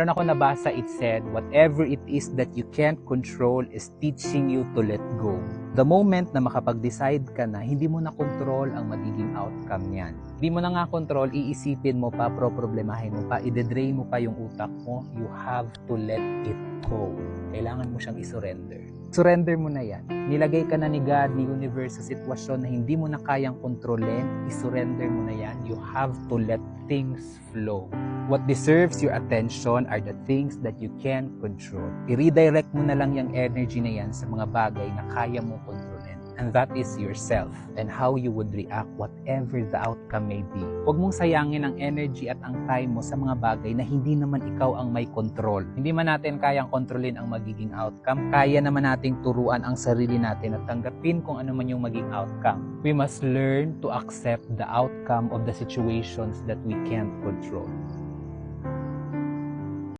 Meron ako nabasa, it said, whatever it is that you can't control is teaching you to let go. The moment na makapag-decide ka na, hindi mo na control ang magiging outcome niyan. Hindi mo na nga control, iisipin mo pa, problemahin mo pa, i-drain mo pa yung utak mo, you have to let it go. Kailangan mo siyang isurrender. Surrender mo na yan. Nilagay ka na ni God, ni universe sa sitwasyon na hindi mo na kayang kontrolin, isurrender mo na yan. You have to let things flow. What deserves your attention are the things that you can control. I-redirect mo na lang yung energy na yan sa mga bagay na kaya mo kontrolin. And that is yourself and how you would react whatever the outcome may be. Huwag mong sayangin ang energy at ang time mo sa mga bagay na hindi naman ikaw ang may control. Hindi man natin kayang kontrolin ang magiging outcome. Kaya naman nating turuan ang sarili natin at tanggapin kung ano man yung maging outcome. We must learn to accept the outcome of the situations that we can't control.